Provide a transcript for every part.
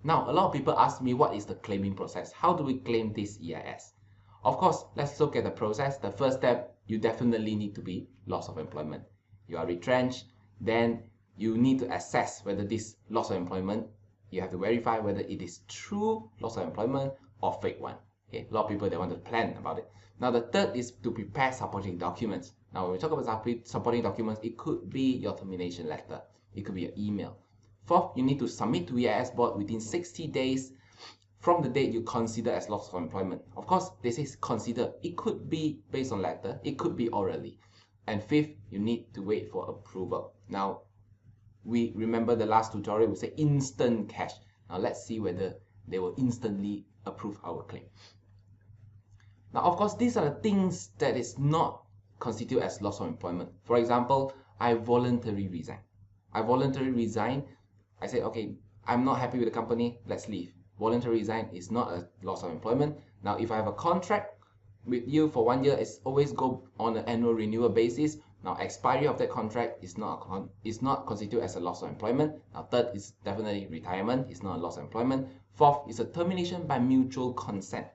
Now, a lot of people ask me, what is the claiming process? How do we claim this EIS? Of course, let's look at the process. The first step, you definitely need to be loss of employment. You are retrenched, then you need to assess whether this loss of employment, you have to verify whether it is true loss of employment or fake one. Okay, a lot of people, they want to plan about it. Now, the third is to prepare supporting documents. Now, when we talk about supporting documents, it could be your termination letter. It could be your email. Fourth, you need to submit to EIS board within 60 days from the date you consider as loss of employment. Of course, this is consider. It could be based on letter. It could be orally. And fifth, you need to wait for approval. Now, we remember the last tutorial, we say instant cash. Now, let's see whether they will instantly approve our claim. Now, of course, these are the things that is not constitute as loss of employment. For example, I voluntarily resign. I voluntarily resign. I say, okay, I'm not happy with the company, let's leave. Voluntary resign is not a loss of employment. Now, if I have a contract with you for 1 year, it's always go on an annual renewal basis. Now, expiry of that contract is not constituted as a loss of employment. Now, third is definitely retirement. It's not a loss of employment. Fourth is a termination by mutual consent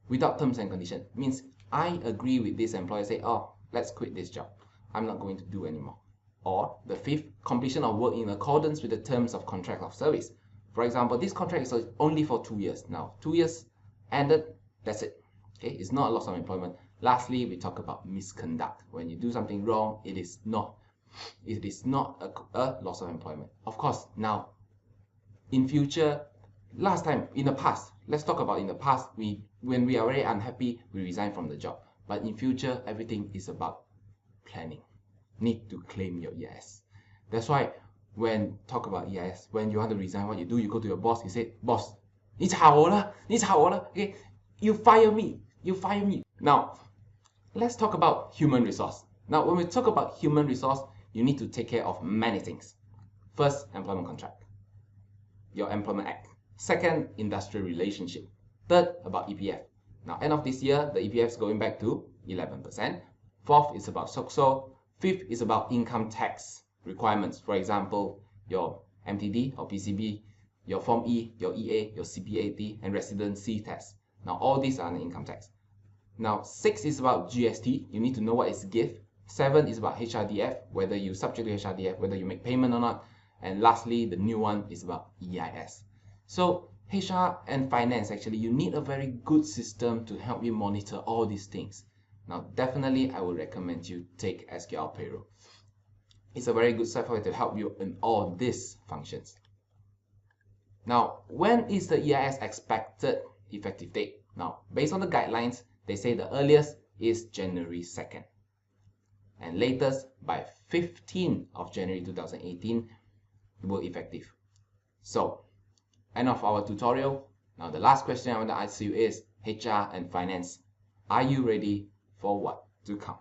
without terms and conditions. Means I agree with this employer, say, oh, let's quit this job. I'm not going to do anymore. Or the fifth, completion of work in accordance with the terms of contract of service. For example, this contract is only for 2 years. Now, 2 years ended, that's it. Okay, it's not a loss of employment. Lastly, we talk about misconduct. When you do something wrong, it is not a loss of employment. Of course, now, in future, last time, in the past, let's talk about in the past, when we are very unhappy, we resign from the job. But in future, everything is about planning. Need to claim your EIS. That's why when talk about EIS, when you want to resign, what you do, you go to your boss, you say, boss, 你炒我了, okay, you fire me. Now, let's talk about human resource. Now, when we talk about human resource, you need to take care of many things. First, employment contract, your employment act. Second, industrial relationship. Third, about EPF. Now, end of this year, the EPF is going back to 11%. Fourth is about SOCSO. Fifth is about income tax requirements. For example, your MTD or PCB, your Form E, your EA, your CPAT, and residency tax. Now, all these are an income tax. Now, 6 is about GST. You need to know what is gift. 7 is about HRDF, whether you subject to HRDF, whether you make payment or not. And lastly, the new one is about EIS. So, HR and finance, actually, you need a very good system to help you monitor all these things. Now, definitely, I would recommend you take SQL Payroll. It's a very good software to help you in all these functions. Now, when is the EIS expected effective date? Now, based on the guidelines, they say the earliest is January 2nd. And latest by 15th of January 2018, it will be effective. So, end of our tutorial. Now, the last question I want to ask you is, HR and finance, are you ready for what to come?